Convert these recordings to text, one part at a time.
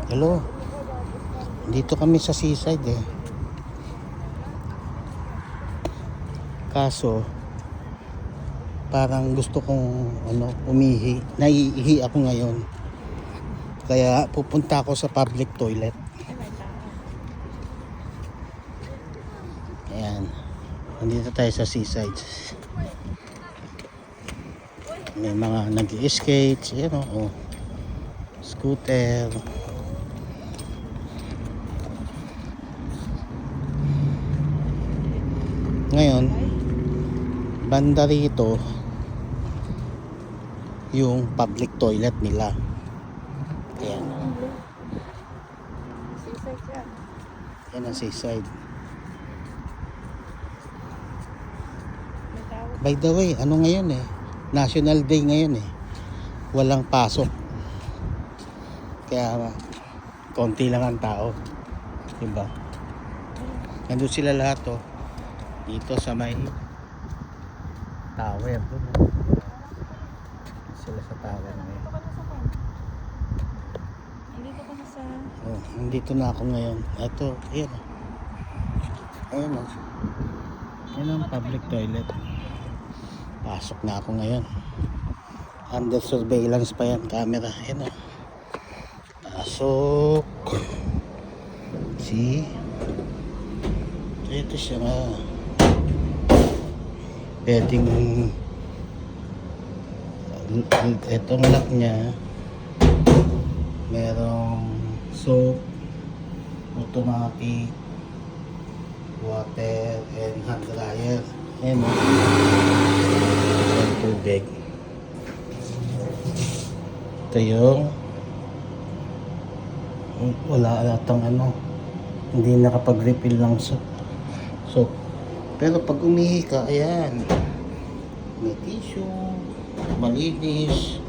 Hello. Dito kami sa seaside eh. Kaso parang gusto kong umihi. Naiihi ako ngayon. Kaya pupunta ako sa public toilet. Ayan. Nandito tayo sa seaside. May mga nag-i-skate, scooter. Ngayon, banda rito yung public toilet nila. Ayan. Ayan ang seaside. By the way, ano ngayon eh? National Day ngayon eh. Walang pasok. Kaya konti lang ang tao. Diba? Nandun sila lahat oh. Dito sa may tower. Sila sa tower ngayon. Oh, nandito na ako ngayon. Ito, ayan. Ayan o. Ayan ang public toilet. Pasok na ako ngayon. Under surveillance pa yan, camera. Ayan o. Pasok. See? Ito siya nga. Pwedeng itong lock niya merong soap, automatic, water, and hand dryer. Ayan o. Ayan tubig. Ito yung wala atang hindi nakapag-refill ng soap. Pero pag umihi ka, ayan, may tissue, malinis.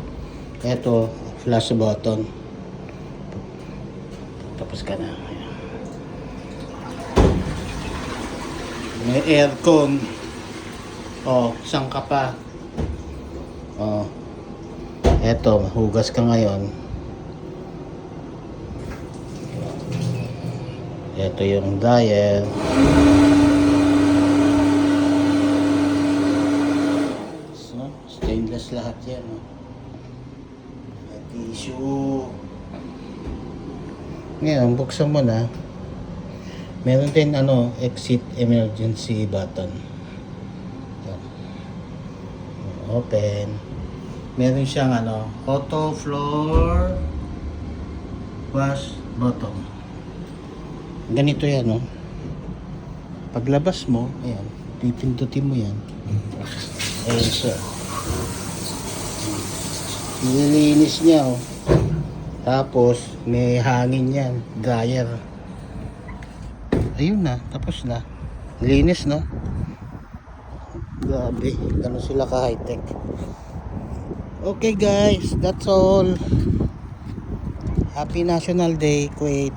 Eto, flash button. Tapos ka na. Ayan. May aircon. Oh, saan ka pa? Oh. Eto, hugas ka ngayon. Eto yung dryer. Stainless lahat yan. May tissue. Ngayon, buksan mo na. Meron din exit emergency button. Open. Meron siyang auto floor wash button. Ganito yan, paglabas mo, ayan, pipindutin mo yan. Ayan siya. Nililinis niya tapos may hangin yan, dryer. Ayun na, tapos na. Linis no. Grabe, gano'n sila ka high tech. Okay guys, that's all. Happy National Day, Kuwait.